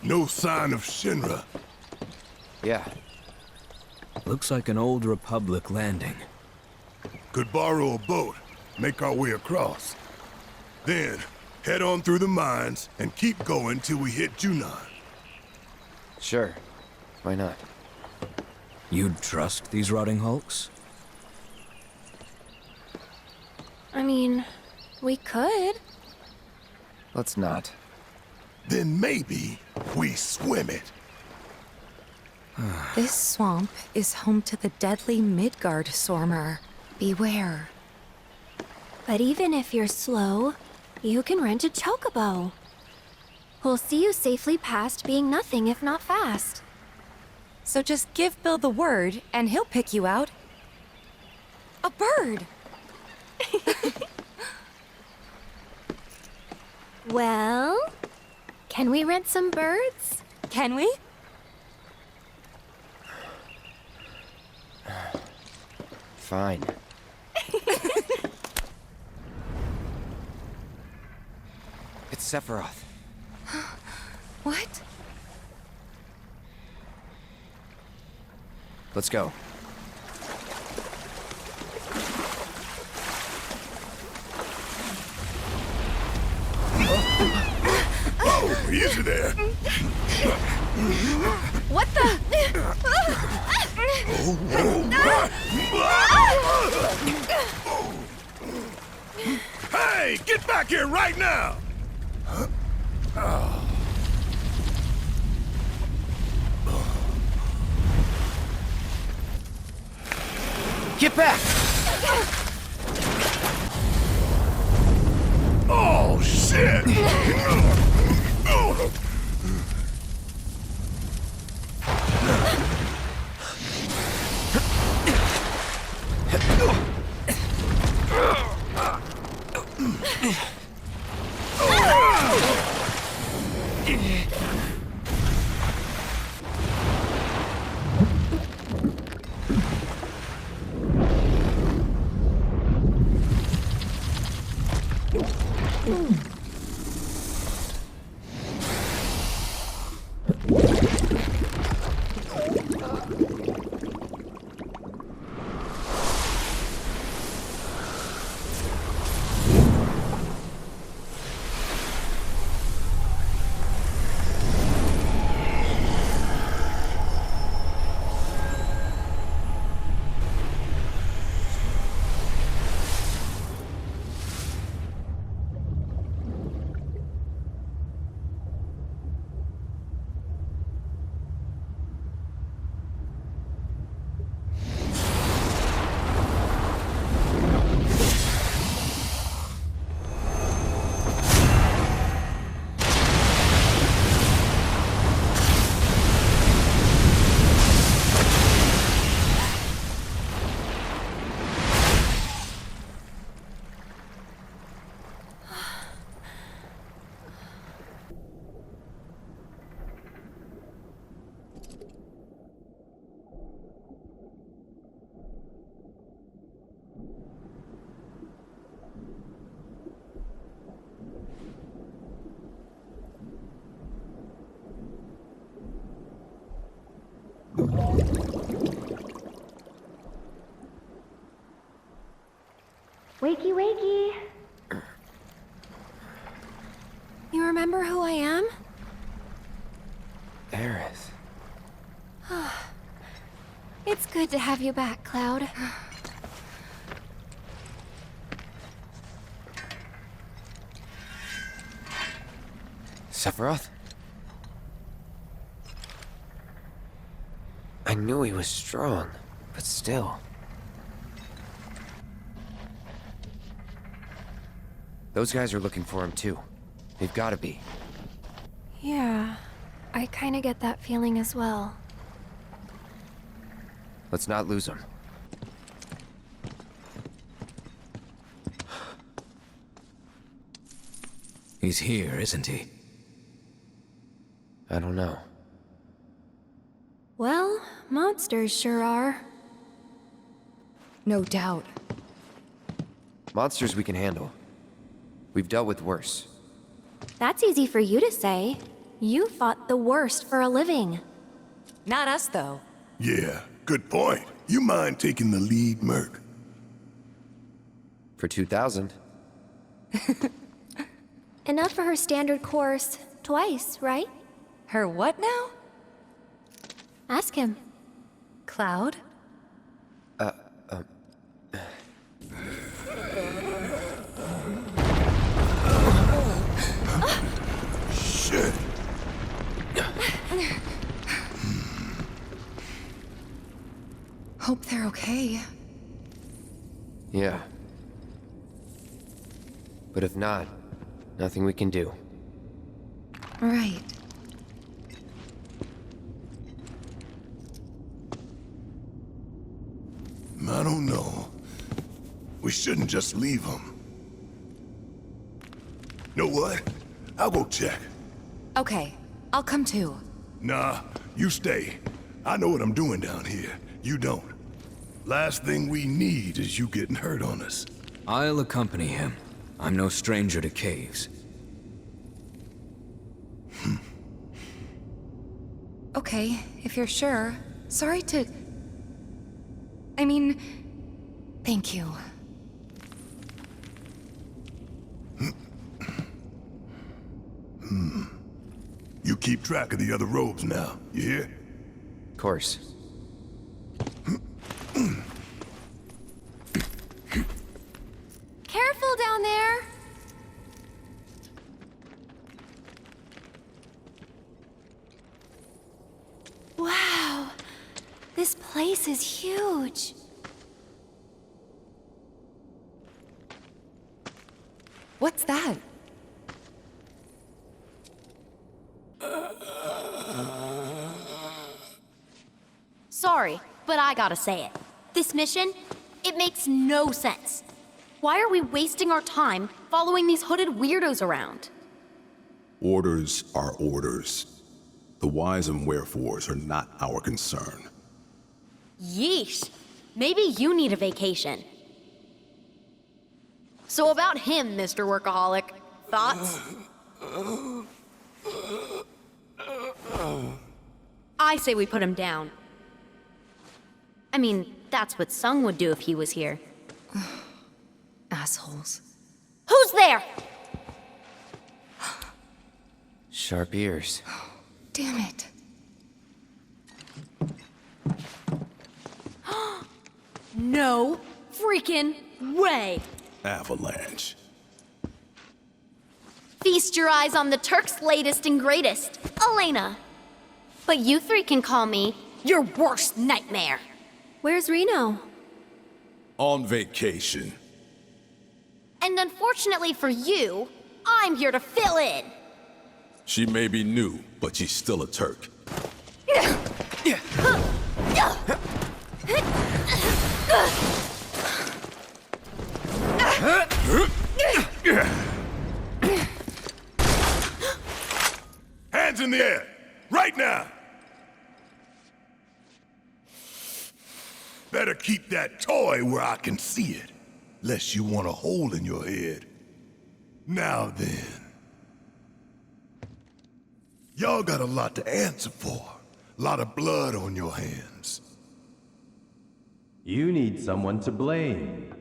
No sign of Shinra. Yeah. Looks like an old Republic landing. Could borrow a boat, make our way across. Then, head on through the mines and keep going till we hit Junon. Sure. Why not? You'd trust these rotting hulks? I mean, we could. Let's not. Then maybe we swim it. This swamp is home to the deadly Midgard Sormer. Beware. But even if you're slow, you can rent a chocobo. We'll see you safely past being nothing if not fast. So just give Bill the word, and he'll pick you out. A bird! Well, can we rent some birds? Can we? Fine. It's Sephiroth. What? Let's go. Oh, easy there. What the? Hey, get back here right now! Get back! Oh, shit! Wakey, wakey. You remember who I am? Aerith. It's good to have you back, Cloud. Sephiroth? I knew he was strong, but still. Those guys are looking for him too. They've gotta be. Yeah, I kinda get that feeling as well. Let's not lose him. He's here, isn't he? I don't know. Well, monsters sure are. No doubt. Monsters we can handle. We've dealt with worse. That's easy for you to say. You fought the worst for a living. Not us, though. Yeah, good point. You mind taking the lead, Merc? For 2,000. Enough for her standard course. Twice, right? Her what now? Ask him. Cloud? Shit. Hope they're okay. Yeah. But if not, nothing we can do. Right. I don't know. We shouldn't just leave him. Know what? I'll go check. Okay, I'll come too. Nah, you stay. I know what I'm doing down here. You don't. Last thing we need is you getting hurt on us. I'll accompany him. I'm no stranger to caves. Okay, if you're sure. Sorry to... I mean... Thank you. You keep track of the other robes now, you hear? Of course. Careful down there! Wow, this place is huge. What's that? Sorry, but I gotta say it. This mission, it makes no sense. Why are we wasting our time following these hooded weirdos around? Orders are orders. The whys and wherefores are not our concern. Yeesh. Maybe you need a vacation. So about him, Mr. Workaholic. Thoughts? I say we put him down. I mean, that's what Sung would do if he was here. Assholes. Who's there? Sharp ears. Damn it. No freaking way. Avalanche. Feast your eyes on the Turk's latest and greatest, Elena. But you three can call me your worst nightmare. Where's Reno? On vacation. And unfortunately for you, I'm here to fill in. She may be new, but she's still a Turk. Hands in the air, right now! Better keep that toy where I can see it, lest you want a hole in your head. Now then. Y'all got a lot to answer for. A lot of blood on your hands. You need someone to blame.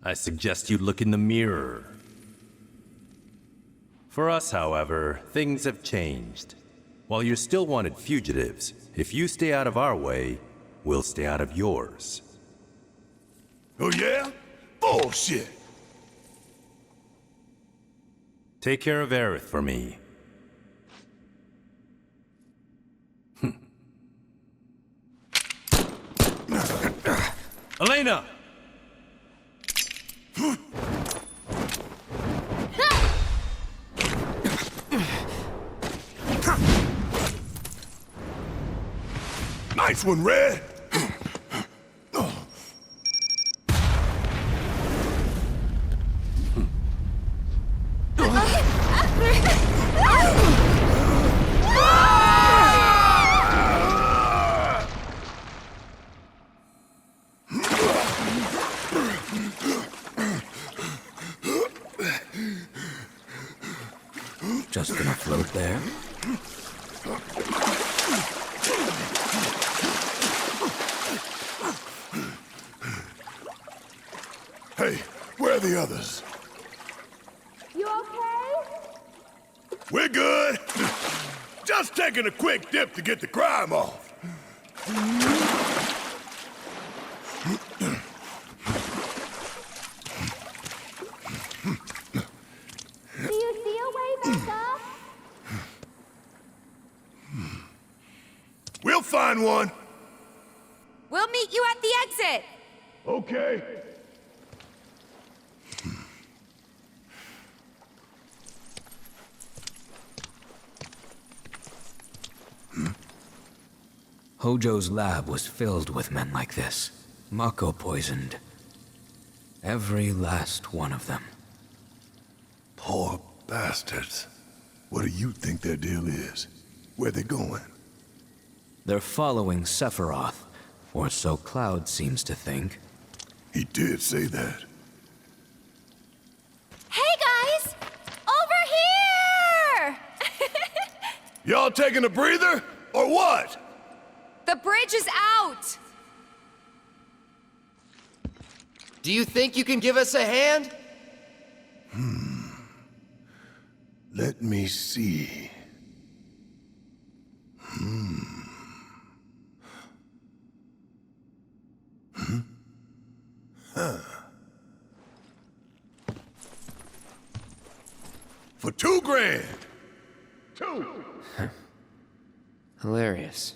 I suggest you look in the mirror. For us, however, things have changed. While you're still wanted fugitives, if you stay out of our way, we'll stay out of yours. Oh yeah? Bullshit! Take care of Aerith for me. Elena! Nice one, Red! just gonna float there? Hey, where are the others? You okay? We're good. Just taking a quick dip to get the crime off. Do you see a way back up? We'll find one. We'll meet you at the exit! Okay. Hojo's lab was filled with men like this. Mako poisoned. Every last one of them. Poor bastards. What do you think their deal is? Where they going? They're following Sephiroth, or so Cloud seems to think. He did say that. Hey guys! Over here! Y'all taking a breather, or what? The bridge is out! Do you think you can give us a hand? Let me see. For $2,000. Two. Hilarious.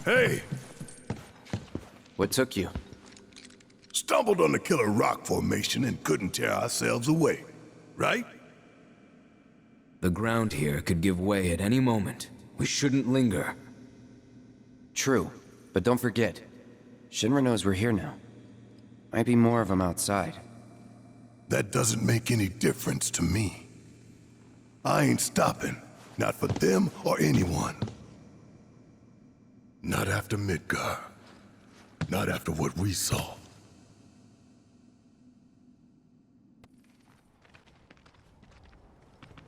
Hey, What took you? stumbled on the killer rock formation and couldn't tear ourselves away, right? The ground here could give way at any moment. We shouldn't linger. True, but don't forget, Shinra knows we're here now. Might be more of them outside. That doesn't make any difference to me. I ain't stopping, not for them or anyone. Not after Midgar. Not after what we saw.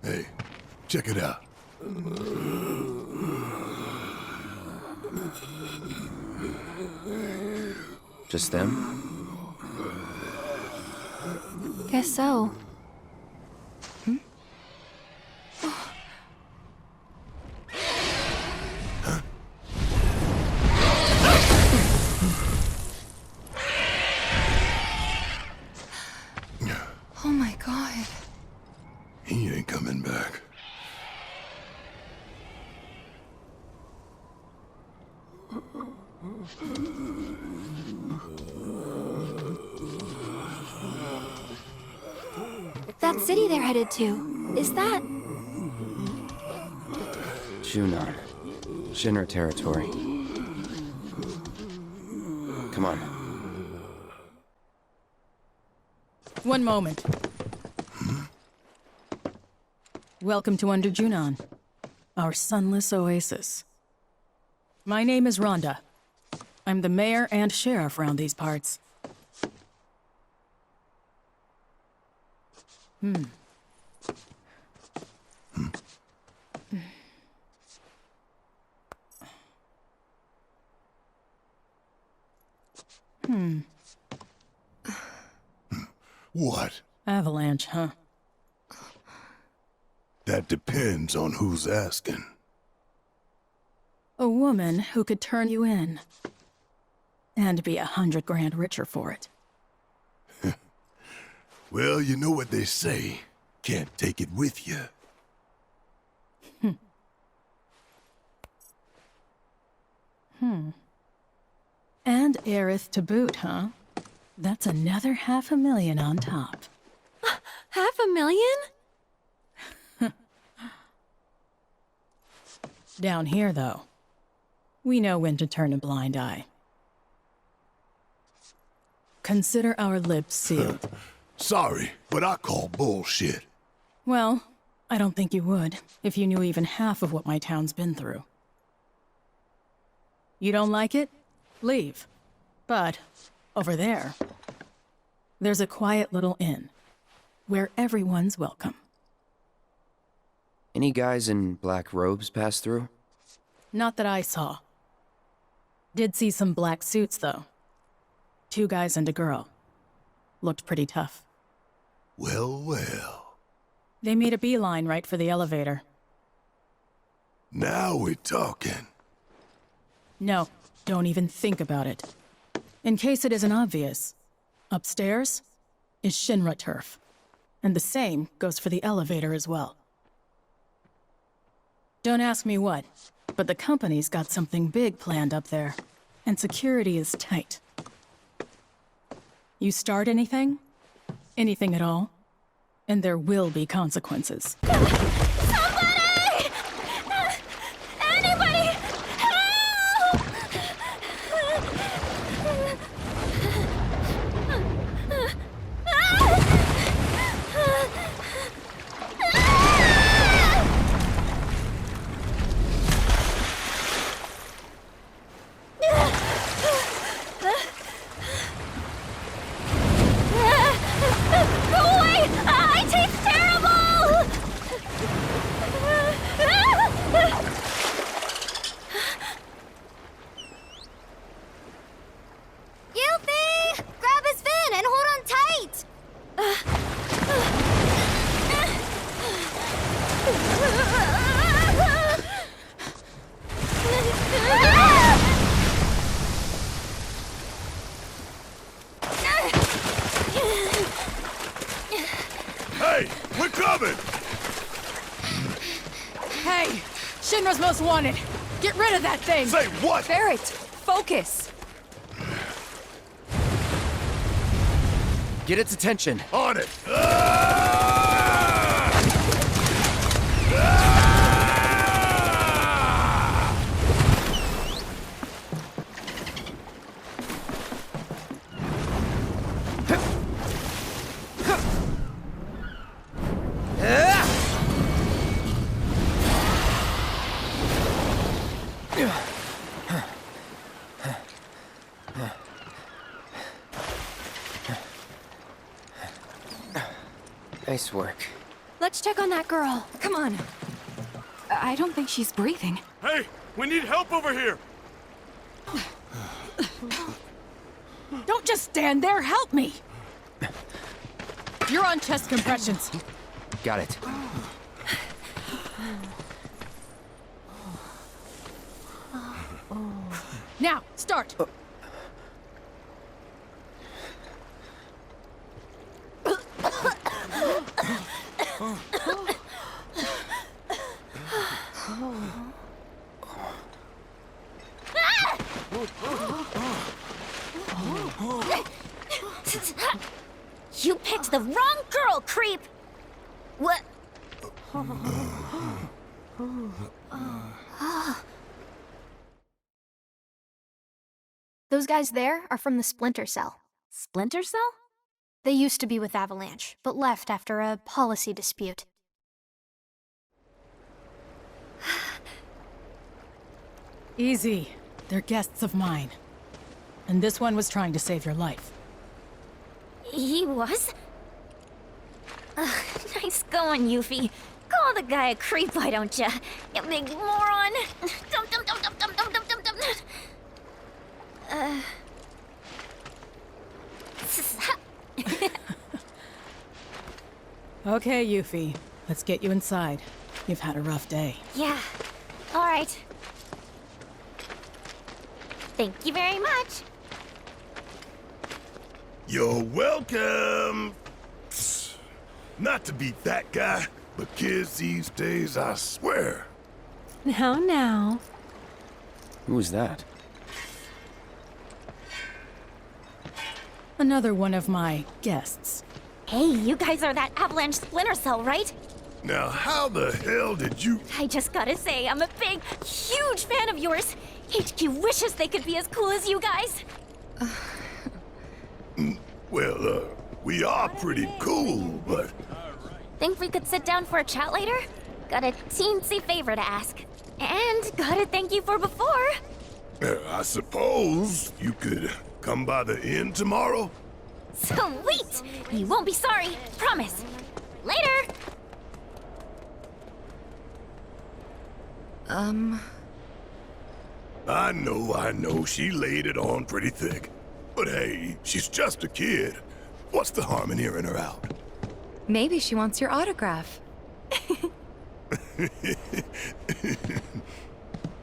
Hey, check it out. Just them? Guess so. Oh my god. He ain't coming back. That city they're headed to, is that... Junon. Shinra territory. Come on. One moment. Welcome to Under Junon, our sunless oasis. My name is Rhonda. I'm the mayor and sheriff around these parts. What? Avalanche, huh? That depends on who's asking. A woman who could turn you in. And be 100 grand richer for it. Well, you know what they say. Can't take it with you. And heiress to boot, huh? That's another $500,000 on top. $500,000? Down here, though, we know when to turn a blind eye. Consider our lips sealed. Sorry, but I call bullshit. Well, I don't think you would, if you knew even half of what my town's been through. You don't like it? Leave. But, over there, there's a quiet little inn, where everyone's welcome. Any guys in black robes pass through? Not that I saw. Did see some black suits, though. 2 guys and a girl. Looked pretty tough. Well, well. They made a beeline right for the elevator. Now we're talking. No, don't even think about it. In case it isn't obvious, upstairs is Shinra turf. And the same goes for the elevator as well. Don't ask me what, but the company's got something big planned up there, and security is tight. You start anything at all, and there will be consequences. Somebody! Anybody! Help! Go away! I taste terrible! Yuffie! Grab his fin and hold on tight! Hey, we're coming! Hey! Shinra's most wanted! Get rid of that thing! Say what? Barrett, focus! Get its attention. On it! Nice work. Let's check on that girl. Come on. I don't think she's breathing. Hey, we need help over here! Don't just stand there, help me! You're on chest compressions. Got it. Now, start! You picked the wrong girl, creep! What? Those guys there are from the Splinter Cell. Splinter Cell? They used to be with Avalanche, but left after a policy dispute. Easy. They're guests of mine. And this one was trying to save your life. He was? Nice going, Yuffie. Call the guy a creep, why don't ya? You big moron! Dum dum dum dum dum dum dum dum dum. Okay, Yuffie. Let's get you inside. You've had a rough day. Yeah. All right. Thank you very much. You're welcome! Not to be that guy, but kids these days, I swear. Now. Who was that? Another one of my guests. Hey, you guys are that Avalanche Splinter Cell, right? Now, how the hell did you... I just gotta say, I'm a big, huge fan of yours. HQ wishes they could be as cool as you guys. Well, we are pretty cool, but Think we could sit down for a chat later? Got a teensy favor to ask. And gotta thank you for before. I suppose you could come by the inn tomorrow? Sweet! You won't be sorry, promise. Later! I know, she laid it on pretty thick. But hey, she's just a kid. What's the harm in hearing her out? Maybe she wants your autograph.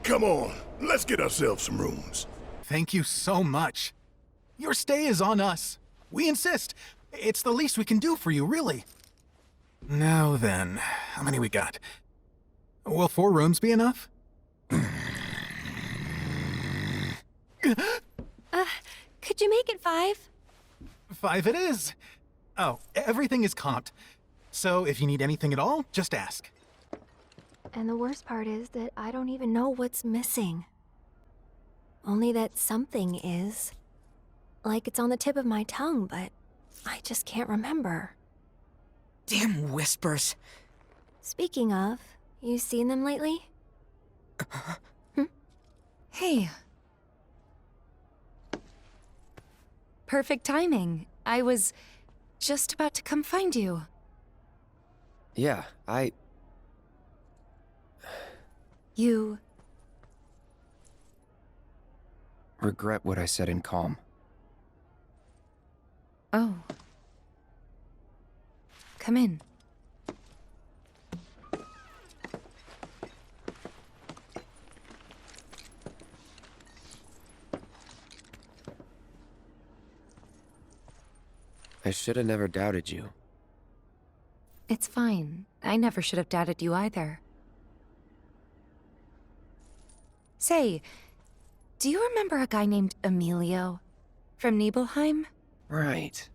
Come on, let's get ourselves some rooms. Thank you so much. Your stay is on us. We insist. It's the least we can do for you, really. Now then, how many we got? Will 4 rooms be enough? Could you make it 5? 5 it is. Oh, everything is comped. So if you need anything at all, just ask. And the worst part is that I don't even know what's missing. Only that something is. Like it's on the tip of my tongue, but I just can't remember. Damn whispers. Speaking of, you seen them lately? Hey. Perfect timing. I was just about to come find you. Yeah, You... regret what I said in calm. Oh. Come in. I should have never doubted you. It's fine. I never should have doubted you either. Say, do you remember a guy named Emilio? From Nibelheim? Right.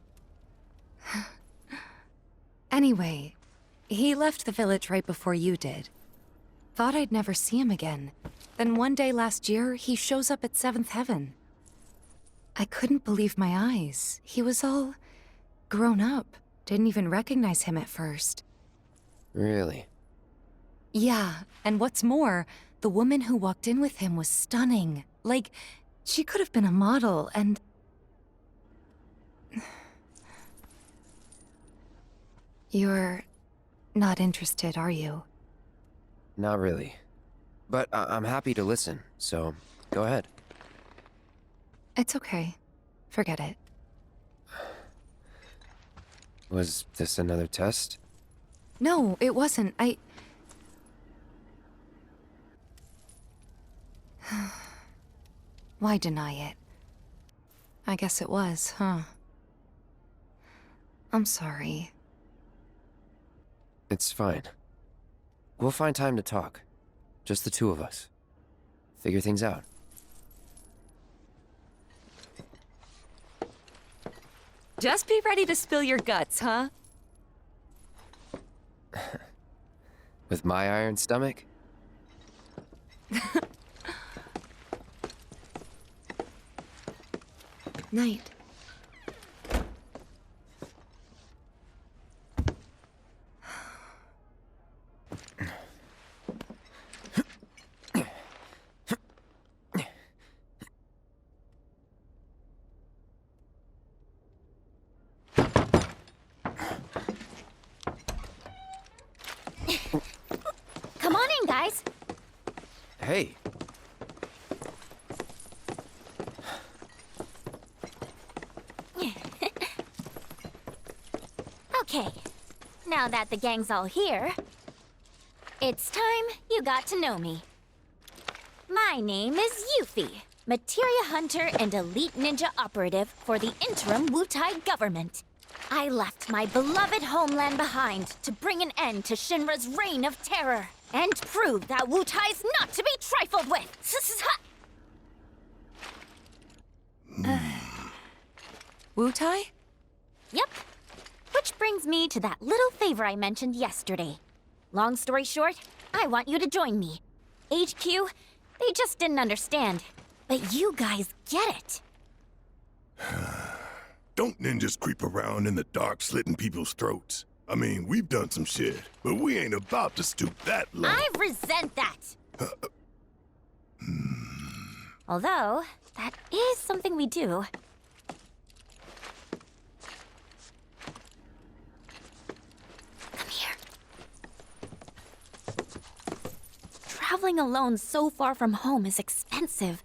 Anyway, he left the village right before you did. Thought I'd never see him again. Then one day last year, he shows up at 7th Heaven. I couldn't believe my eyes. He was all grown up. Didn't even recognize him at first. Really? Yeah, and what's more, the woman who walked in with him was stunning. Like, she could have been a model, and... You're not interested, are you? Not really. But I'm happy to listen, so go ahead. It's okay. Forget it. Was this another test? No, it wasn't. Why deny it? I guess it was, huh? I'm sorry. It's fine. We'll find time to talk. Just the two of us. Figure things out. Just be ready to spill your guts, huh? With my iron stomach? Night. Come on in, guys. Hey. Okay, now that the gang's all here, it's time you got to know me. My name is Yuffie, materia hunter and elite ninja operative for the interim Wutai government. I left my beloved homeland behind to bring an end to Shinra's reign of terror and prove that Wutai's not to be trifled with. Wutai? Yep. Which brings me to that little favor I mentioned yesterday. Long story short, I want you to join me. HQ, they just didn't understand. But you guys get it. Don't ninjas creep around in the dark slitting people's throats? I mean, we've done some shit, but we ain't about to stoop that low. I resent that. Although, that is something we do. Come here. Traveling alone so far from home is expensive.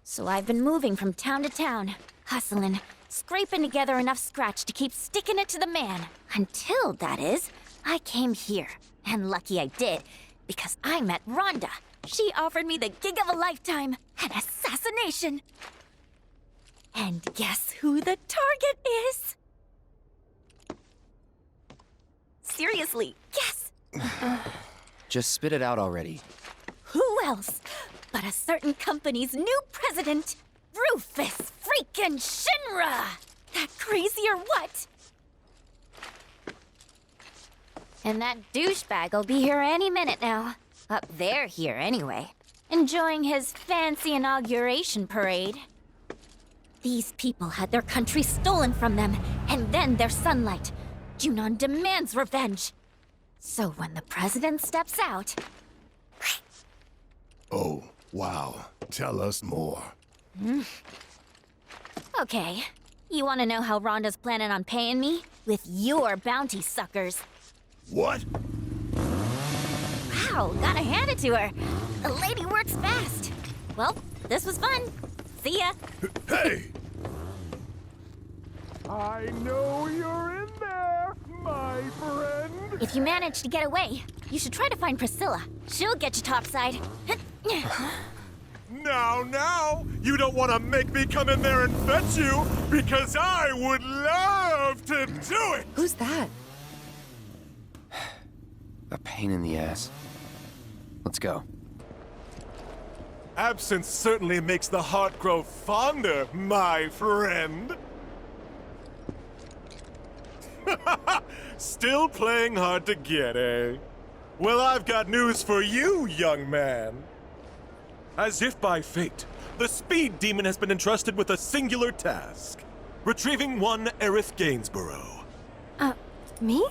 So I've been moving from town to town, hustling, scraping together enough scratch to keep sticking it to the man. Until, that is, I came here. And lucky I did, because I met Rhonda. She offered me the gig of a lifetime, an assassination. And guess who the target is? Seriously, guess. Just spit it out already. Who else but a certain company's new president, Rufus freaking Shinra? That crazy or what? And that douchebag will be here any minute now. Up there here, anyway. Enjoying his fancy inauguration parade. These people had their country stolen from them, and then their sunlight. Junon demands revenge. So when the president steps out... Oh, wow. Tell us more. Okay. You want to know how Rhonda's planning on paying me? With your bounty suckers. What? Wow, gotta hand it to her. The lady works fast. Well, this was fun. See ya. Hey! I know you're in there, my friend. If you manage to get away, you should try to find Priscilla. She'll get you topside. Now, you don't want to make me come in there and fetch you, because I would love to do it! Who's that? A pain in the ass. Let's go. Absence certainly makes the heart grow fonder, my friend. Still playing hard to get, eh? Well, I've got news for you, young man. As if by fate, the Speed Demon has been entrusted with a singular task. Retrieving one Aerith Gainsborough. Me?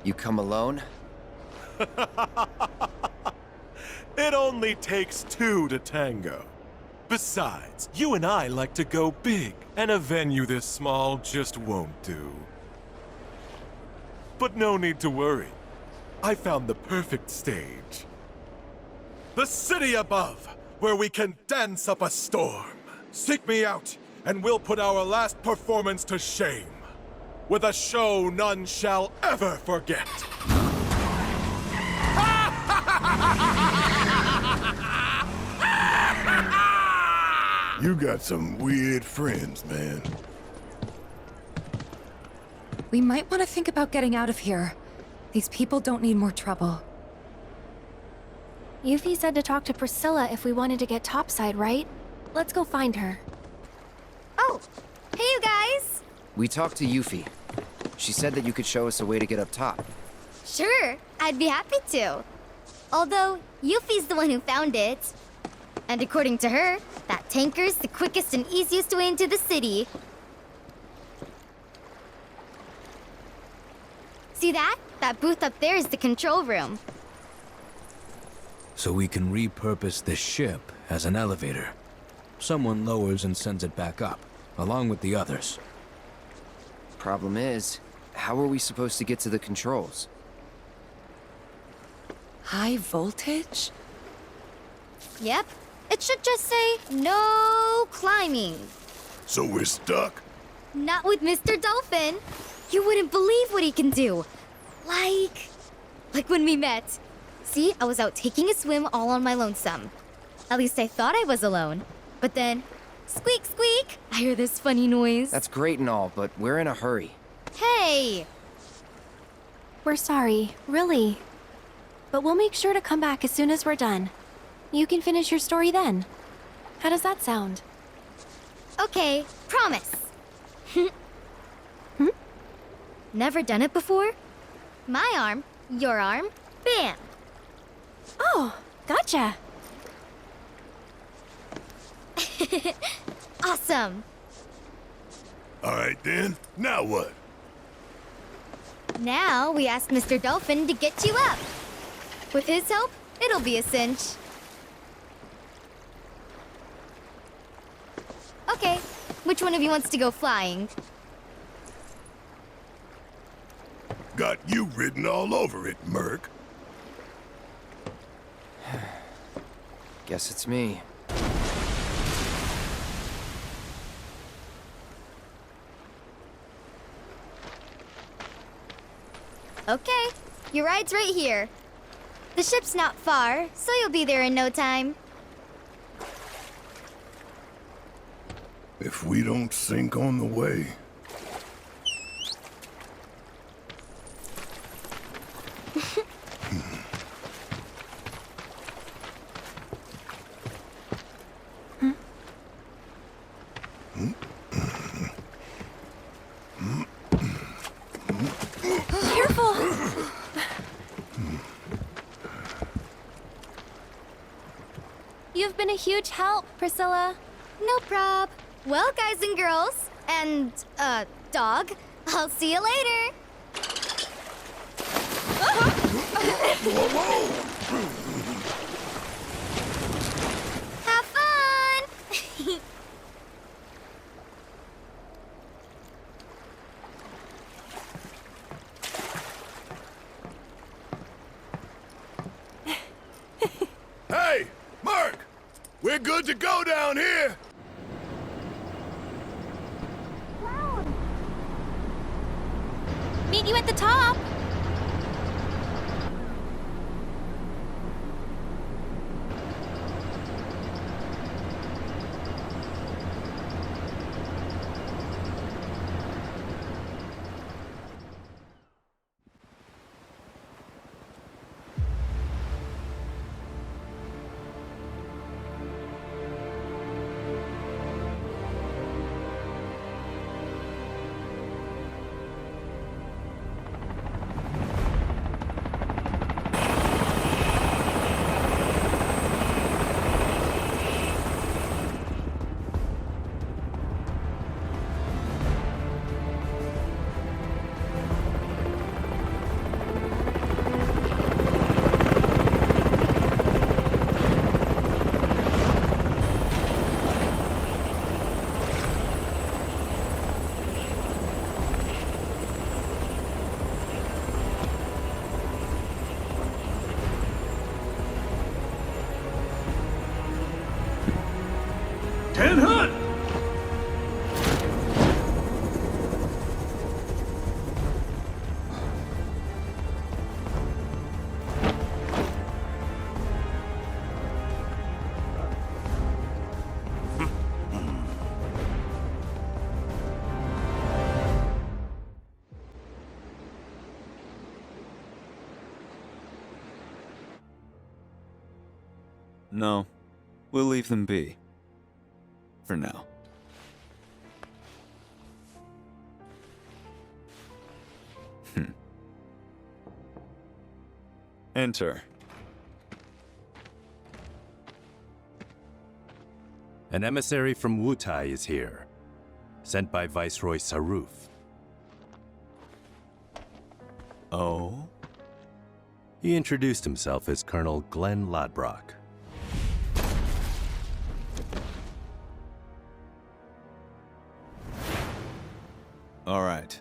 You come alone? It only takes two to tango. Besides, you and I like to go big, and a venue this small just won't do. But no need to worry. I found the perfect stage. The city above, where we can dance up a storm. Seek me out, and we'll put our last performance to shame. With a show none shall ever forget. You got some weird friends, man. We might want to think about getting out of here. These people don't need more trouble. Yuffie said to talk to Priscilla if we wanted to get topside, right? Let's go find her. Oh, hey you guys! We talked to Yuffie. She said that you could show us a way to get up top. Sure, I'd be happy to. Although, Yuffie's the one who found it. And according to her, that tanker's the quickest and easiest way into the city. See that? That booth up there is the control room. So we can repurpose this ship as an elevator. Someone lowers and sends it back up, along with the others. Problem is, how are we supposed to get to the controls? High voltage? Yep, it should just say, no climbing. So we're stuck? Not with Mr. Dolphin. You wouldn't believe what he can do. Like when we met. See, I was out taking a swim all on my lonesome. At least I thought I was alone. But then, squeak, squeak, I hear this funny noise. That's great and all, but we're in a hurry. Hey! We're sorry, really. But we'll make sure to come back as soon as we're done. You can finish your story then. How does that sound? Okay, promise. Hmm? Never done it before? My arm, your arm, bam! Oh, gotcha. Awesome! All right then, now what? Now we ask Mr. Dolphin to get you up. With his help, it'll be a cinch. Okay, which one of you wants to go flying? Got you written all over it, Merc. Guess it's me. Okay, your ride's right here. The ship's not far, so you'll be there in no time. If we don't sink on the way. Careful! You've been a huge help, Priscilla. No prob. Well, guys and girls, and, dog, I'll see you later. Have fun! Hey, Mark! We're good to go down here! Meet you at the top! Ten Hunt! No, we'll leave them be. For now. Enter. An emissary from Wutai is here, sent by Viceroy Saruf. Oh? He introduced himself as Colonel Glenn Lodbrok. All right.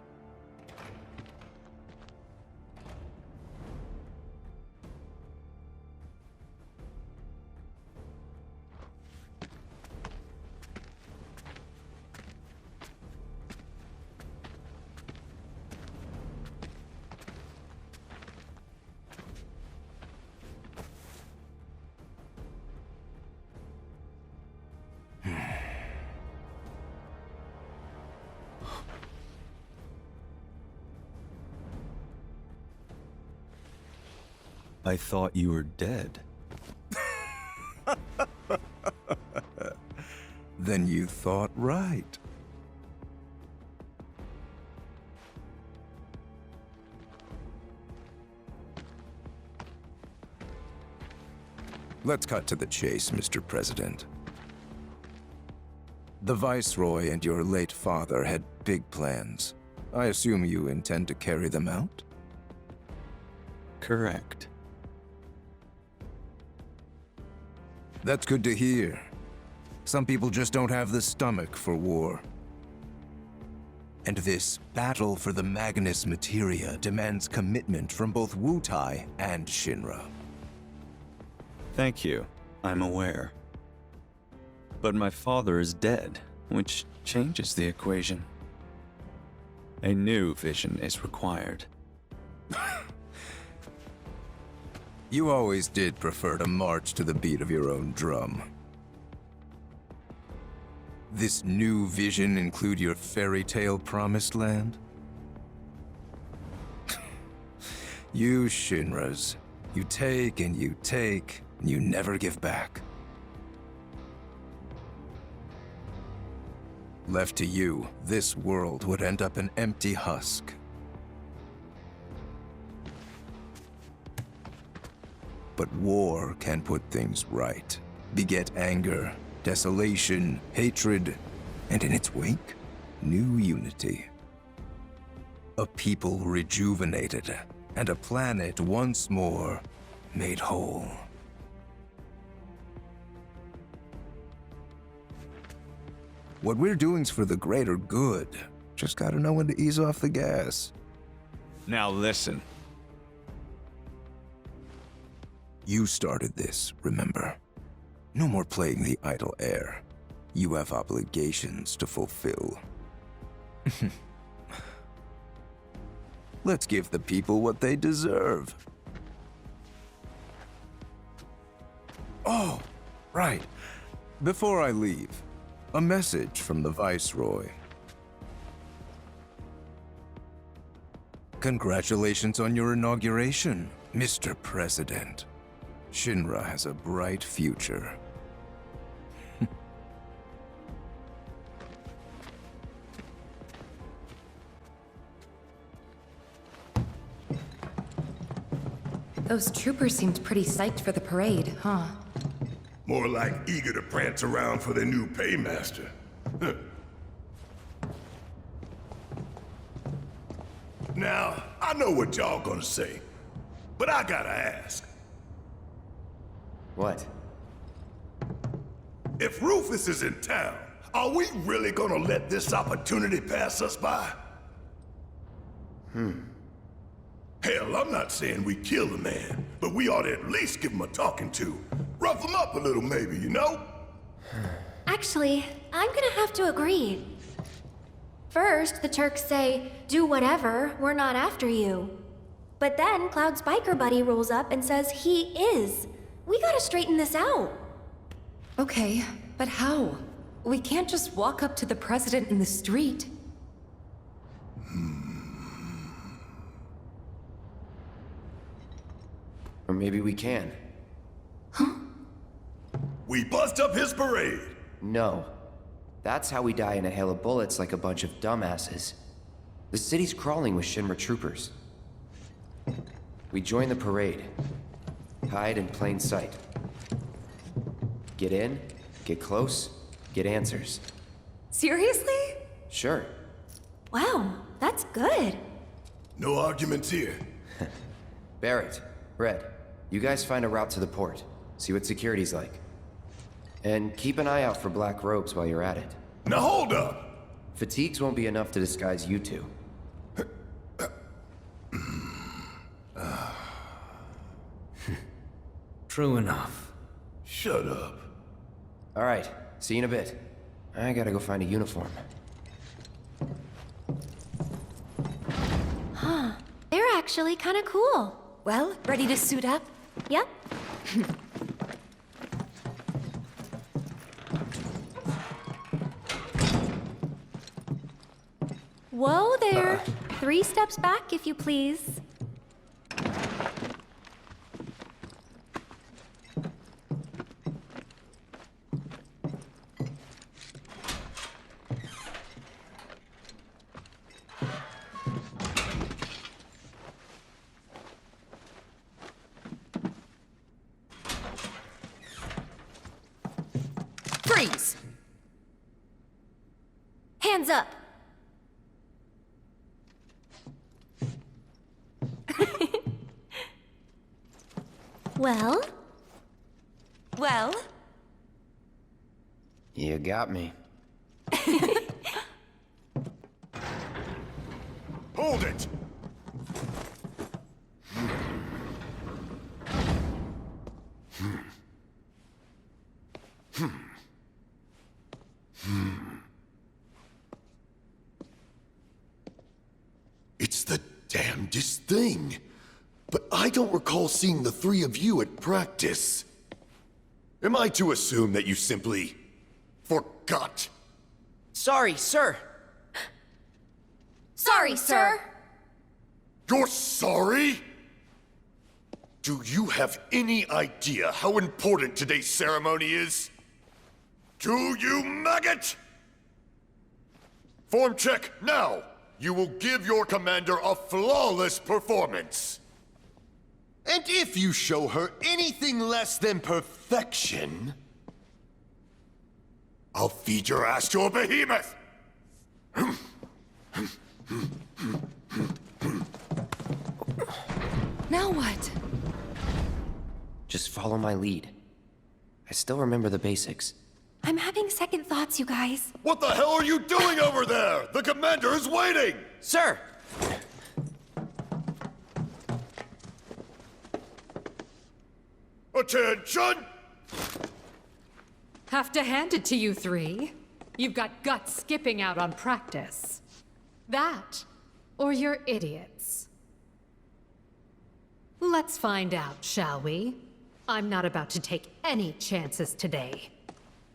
I thought you were dead. Then you thought right. Let's cut to the chase, Mr. President. The Viceroy and your late father had big plans. I assume you intend to carry them out? Correct. That's good to hear. Some people just don't have the stomach for war. And this battle for the Magnus Materia demands commitment from both Wutai and Shinra. Thank you. I'm aware. But my father is dead, which changes the equation. A new vision is required. You always did prefer to march to the beat of your own drum. This new vision include your fairy tale promised land? You Shinras, you take and you take, and you never give back. Left to you, this world would end up an empty husk. But war can put things right, beget anger, desolation, hatred, and in its wake, new unity. A people rejuvenated, and a planet once more made whole. What we're doing's for the greater good. Just gotta know when to ease off the gas. Now listen. You started this, remember? No more playing the idle heir. You have obligations to fulfill. Let's give the people what they deserve. Oh, right. Before I leave, a message from the Viceroy. Congratulations on your inauguration, Mr. President. Shinra has a bright future. Those troopers seemed pretty psyched for the parade, huh? More like eager to prance around for their new paymaster. Now, I know what y'all gonna say, but I gotta ask. What? If Rufus is in town, are we really gonna let this opportunity pass us by? Hell, I'm not saying we kill the man, but we ought to at least give him a talking to. Rough him up a little maybe, you know? Actually, I'm gonna have to agree. First, the Turks say, do whatever, we're not after you. But then Cloud's biker buddy rolls up and says he is. We gotta straighten this out. Okay, but how? We can't just walk up to the president in the street. Or maybe we can. We bust up his parade. No. That's how we die in a hail of bullets like a bunch of dumbasses. The city's crawling with Shinra troopers. We join the parade. Hide in plain sight. Get in, get close, get answers. Seriously? Sure. Wow, that's good. No arguments here. Barrett, Red, you guys find a route to the port. See what security's like. And keep an eye out for black robes while you're at it. Now hold up! Fatigues won't be enough to disguise you two. True enough. Shut up. All right, see you in a bit. I gotta go find a uniform. Huh. They're actually kind of cool. Well, ready to suit up? Yep. Whoa there. 3 steps back, if you please. Freeze! Hands up! Well? Well? You got me. Hold it! It's the damnedest thing. But I don't recall seeing the three of you at practice. Am I to assume that you simply forgot? Sorry, sir. Sorry, sir. You're sorry? Do you have any idea how important today's ceremony is? Do you, maggot? Form check now. You will give your commander a flawless performance. And if you show her anything less than perfection, I'll feed your ass to a behemoth! Now what? Just follow my lead. I still remember the basics. I'm having second thoughts, you guys. What the hell are you doing over there? The commander is waiting! Sir! Attention! Have to hand it to you three. You've got guts skipping out on practice. That, or you're idiots. Let's find out, shall we? I'm not about to take any chances today.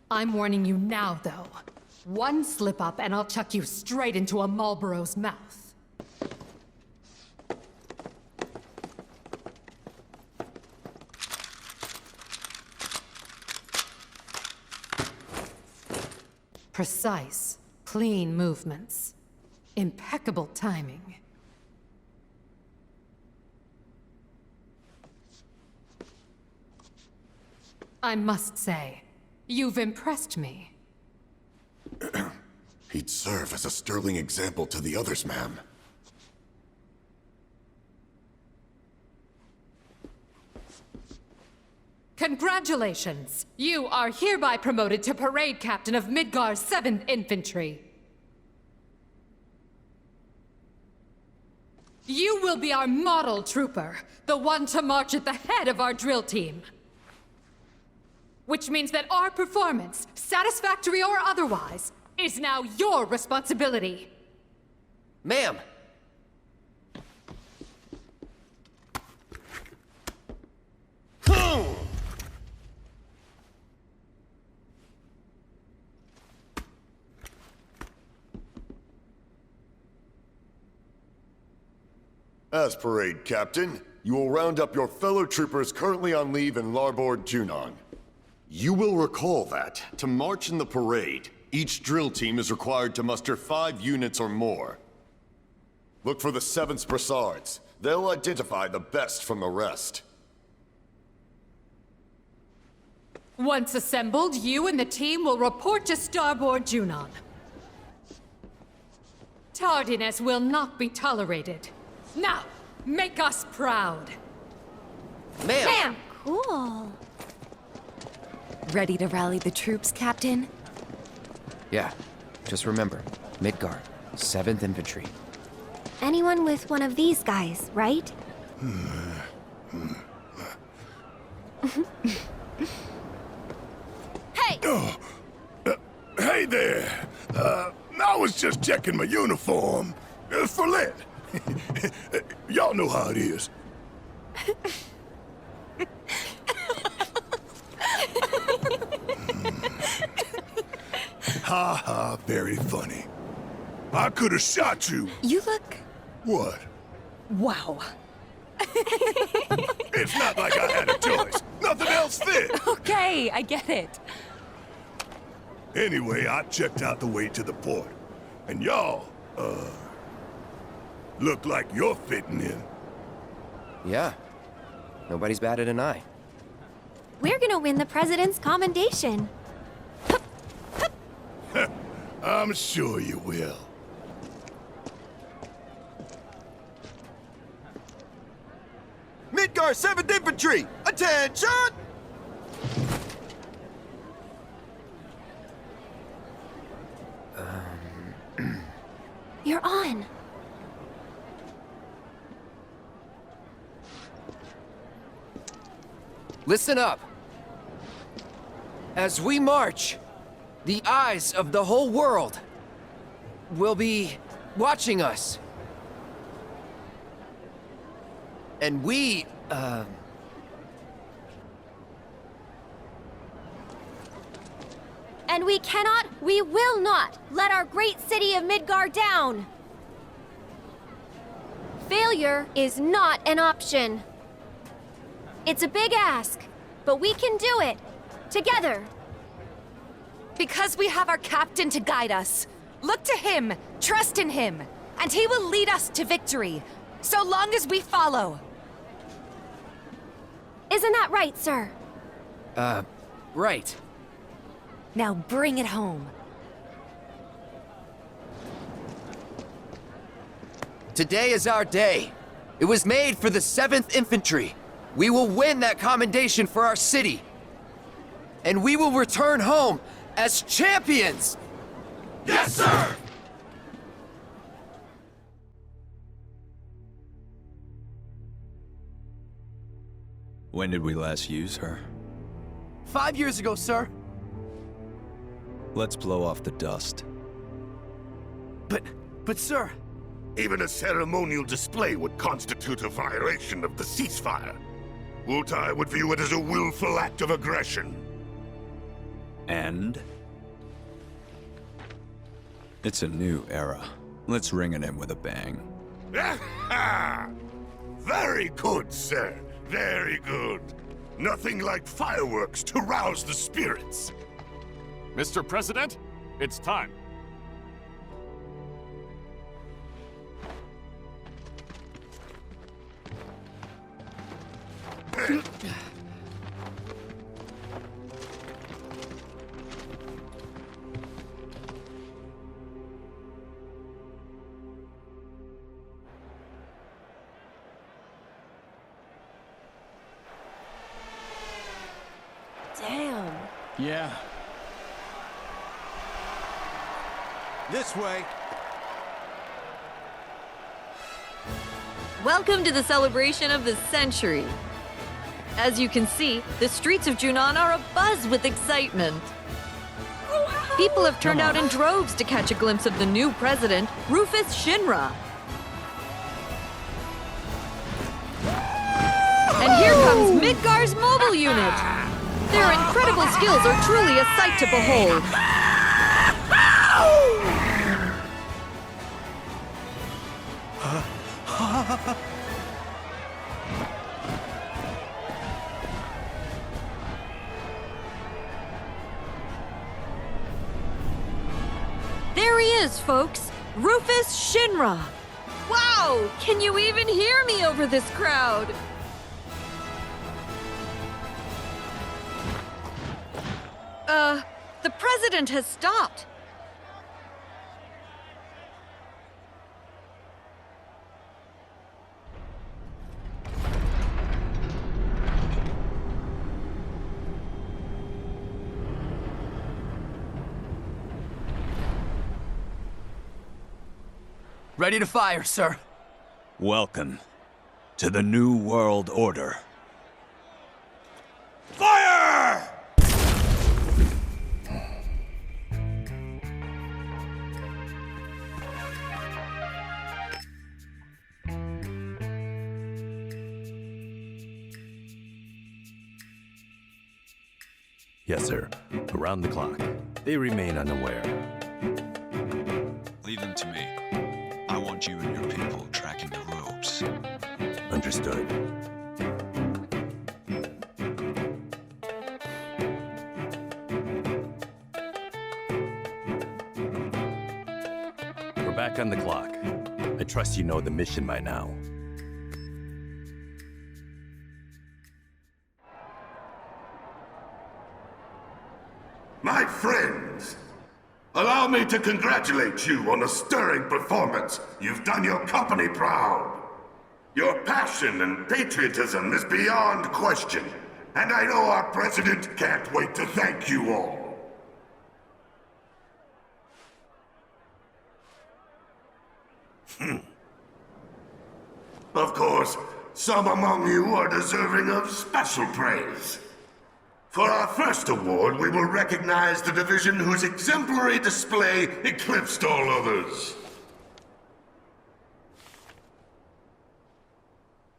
I'm warning you now, though. One slip up and I'll chuck you straight into a Marlboro's mouth. Precise, clean movements. Impeccable timing. I must say, you've impressed me. He'd serve as a sterling example to the others, ma'am. Congratulations! You are hereby promoted to Parade Captain of Midgar's 7th Infantry. You will be our model trooper, the one to march at the head of our drill team. Which means that our performance, satisfactory or otherwise, is now your responsibility. Ma'am! As parade captain, you will round up your fellow troopers currently on leave in Larboard, Junon. You will recall that, to march in the parade, each drill team is required to muster 5 units or more. Look for the 7th Brassards. They'll identify the best from the rest. Once assembled, you and the team will report to Starboard Junon. Tardiness will not be tolerated. Now, make us proud. Ma'am! Cool. Ready to rally the troops, Captain? Yeah, just remember, Midgar, 7th Infantry. Anyone with one of these guys, right? Hey! Hey there! I was just checking my uniform. For Lit. Y'all know how it is. Ha ha, very funny. I could have shot you. You look... What? Wow. It's not like I had a choice. Nothing else fit. Okay, I get it. Anyway, I checked out the way to the port. And y'all, look like you're fitting in. Yeah. Nobody's batted an eye. We're gonna win the president's commendation. I'm sure you will. Midgar 7th Infantry! Attention! You're on. Listen up. As we march, the eyes of the whole world will be watching us. And And we cannot, we will not let our great city of Midgar down. Failure is not an option. It's a big ask, but we can do it. Together. Because we have our captain to guide us. Look to him, trust in him, and he will lead us to victory, so long as we follow. Isn't that right, sir? Right. Now bring it home. Today is our day. It was made for the 7th Infantry. We will win that commendation for our city. And we will return home as champions! Yes, sir! When did we last use her? 5 years ago, sir. Let's blow off the dust. But sir... Even a ceremonial display would constitute a violation of the ceasefire. Wutai would view it as a willful act of aggression. And? It's a new era. Let's ring it in with a bang. Very good, sir. Very good. Nothing like fireworks to rouse the spirits. Mr. President, it's time. Damn. Yeah. This way. Welcome to the celebration of the century. As you can see, the streets of Junon are abuzz with excitement. People have turned out in droves to catch a glimpse of the new president, Rufus Shinra. And here comes Midgar's mobile unit. Their incredible skills are truly a sight to behold. There he is, folks. Rufus Shinra. Wow! Can you even hear me over this crowd? The president has stopped. Ready to fire, sir. Welcome to the New World Order. Fire! Yes, sir. Around the clock. They remain unaware. Leave them to me. I want you and your people tracking the ropes. Understood. We're back on the clock. I trust you know the mission by now. My friends, Allow me to congratulate you on a stirring performance. You've done your company proud. Your passion and patriotism is beyond question, and I know our president can't wait to thank you all. Of course, some among you are deserving of special praise. For our first award, we will recognize the division whose exemplary display eclipsed all others.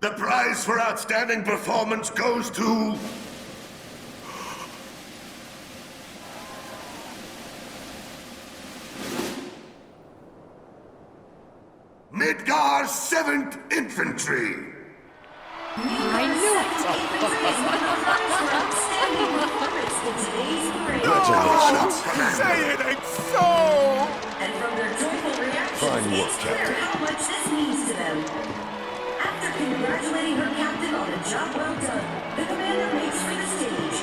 The prize for outstanding performance goes to... Midgar's 7th Infantry! I knew it! Congratulations, Say it ain't so! And from their joyful reactions, Fine work, it's clear Captain. how much this means to them. After congratulating her captain on a job well done, the commander makes for the stage.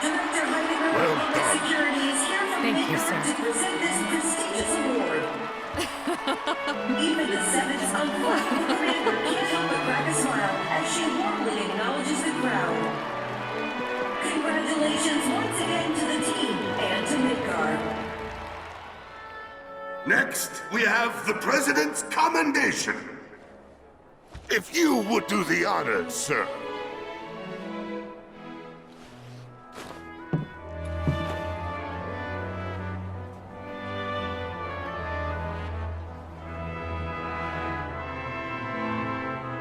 Conductor Heidegger Well of Public done. Security is here from Thank you, Midgard sir. to present this prestigious award. Even the 7th's unfortunate commander can't help but crack a smile as she warmly acknowledges the crowd. Congratulations once again to the team and to Midgard. Next, we have the President's Commendation. If you would do the honors, sir.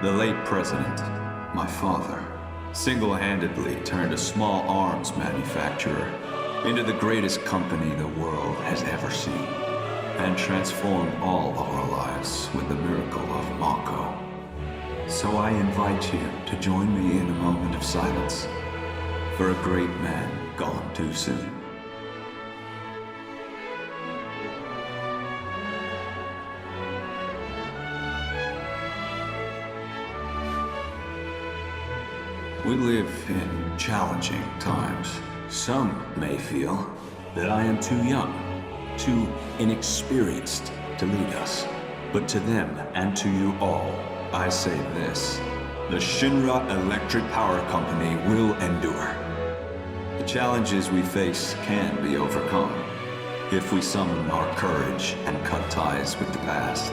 The late president, my father, single-handedly turned a small arms manufacturer into the greatest company the world has ever seen, and transformed all of our lives with the miracle of Mako. So I invite you to join me in a moment of silence for a great man gone too soon. We live in challenging times. Some may feel that I am too young, too inexperienced to lead us. But to them and to you all, I say this. The Shinra Electric Power Company will endure. The challenges we face can be overcome if we summon our courage and cut ties with the past.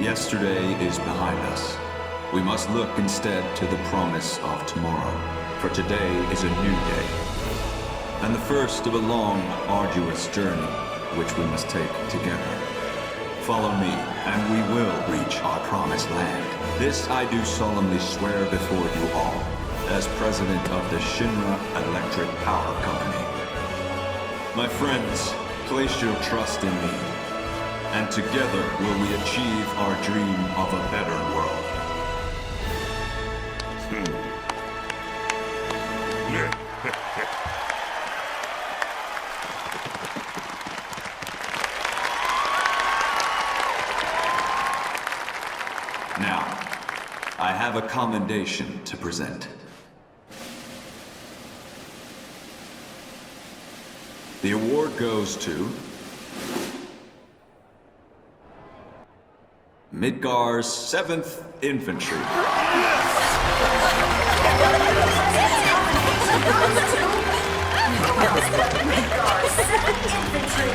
Yesterday is behind us. We must look instead to the promise of tomorrow, for today is a new day, and the first of a long, arduous journey which we must take together. Follow me, and we will reach our promised land. This I do solemnly swear before you all, as president of the Shinra Electric Power Company. My friends, place your trust in me, and together will we achieve our dream of a better world. Now, I have a commendation to present. The award goes to Midgar's 7th Infantry. Midgard's 7th Infantry.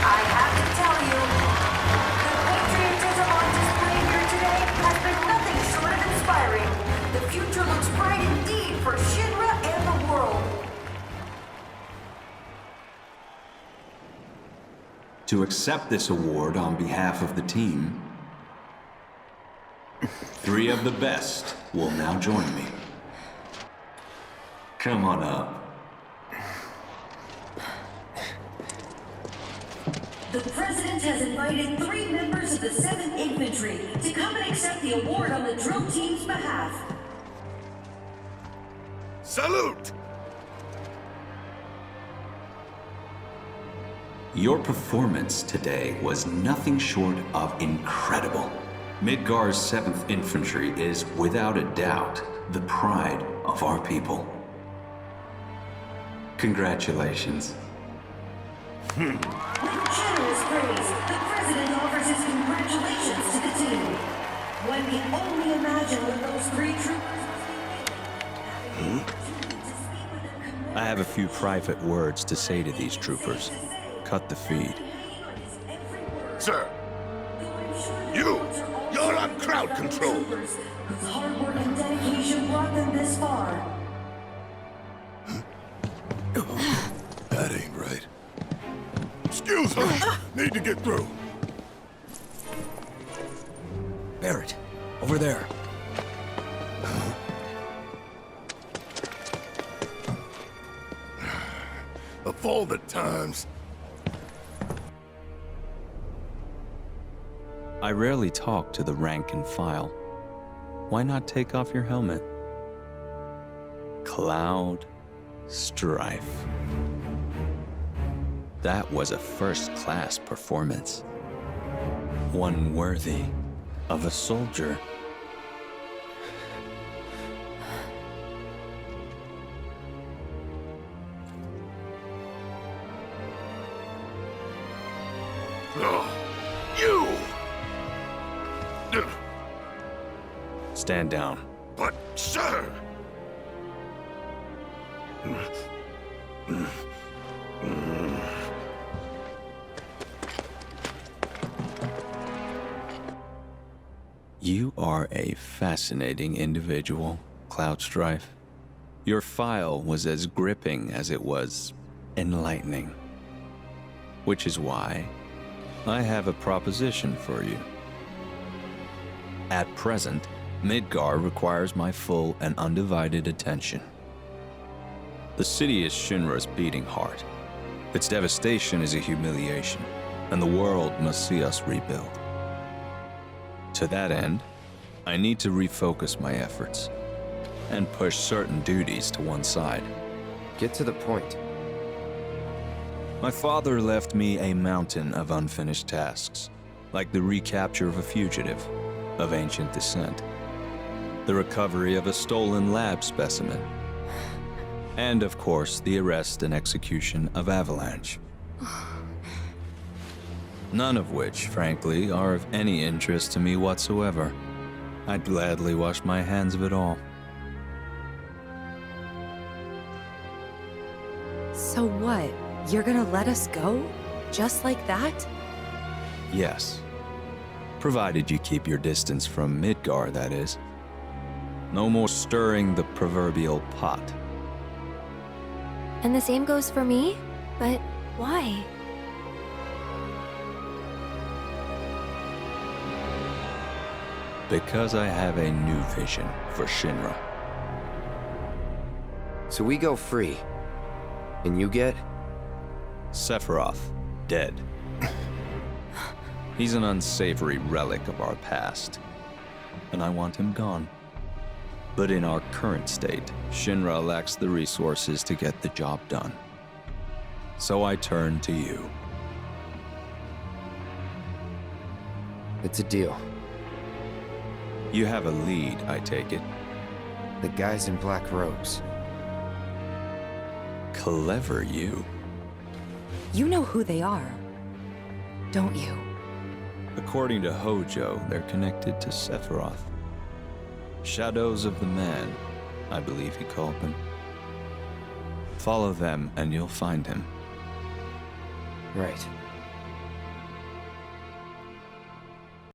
I have to tell you, the patriotism on display here today has been nothing short of inspiring. The future looks bright indeed for Shinra and the world. To accept this award on behalf of the team, 3 of the best will now join me. Come on up. The president has invited 3 members members of the 7th Infantry to come and accept the award on the drill team's behalf. Salute! Your performance today was nothing short of incredible. Midgar's 7th Infantry is, without a doubt, the pride of our people. Congratulations. With generous praise, the President offers his congratulations to the team. One can only imagine what those 3 troopers must be feeling. I have a few private words to say to these troopers. Cut the feed. Sir, you're on crowd control. Whose hard work and dedication brought them this far. That ain't right. Excuse me. Need to get through. Barrett, over there. Of all the times. I rarely talk to the rank and file. Why not take off your helmet? Cloud Strife. That was a first-class performance. One worthy of a soldier. You! Stand down. But, sir! You are a fascinating individual, Cloud Strife. Your file was as gripping as it was enlightening. Which is why I have a proposition for you. At present, Midgar requires my full and undivided attention. The city is Shinra's beating heart. Its devastation is a humiliation, and the world must see us rebuild. To that end, I need to refocus my efforts and push certain duties to one side. Get to the point. My father left me a mountain of unfinished tasks, like the recapture of a fugitive of ancient descent, the recovery of a stolen lab specimen, and of course, the arrest and execution of Avalanche. None of which, frankly, are of any interest to me whatsoever. I'd gladly wash my hands of it all. So what? You're gonna let us go? Just like that? Yes. Provided you keep your distance from Midgar, that is. No more stirring the proverbial pot. And the same goes for me? But why? Because I have a new vision for Shinra. So we go free. And you get? Sephiroth, dead. He's an unsavory relic of our past, and I want him gone. But in our current state, Shinra lacks the resources to get the job done. So I turn to you. It's a deal. You have a lead, I take it. The guys in black robes. Clever you. You know who they are, don't you? According to Hojo, they're connected to Sephiroth. Shadows of the Man, I believe he called them. Follow them and you'll find him. Right.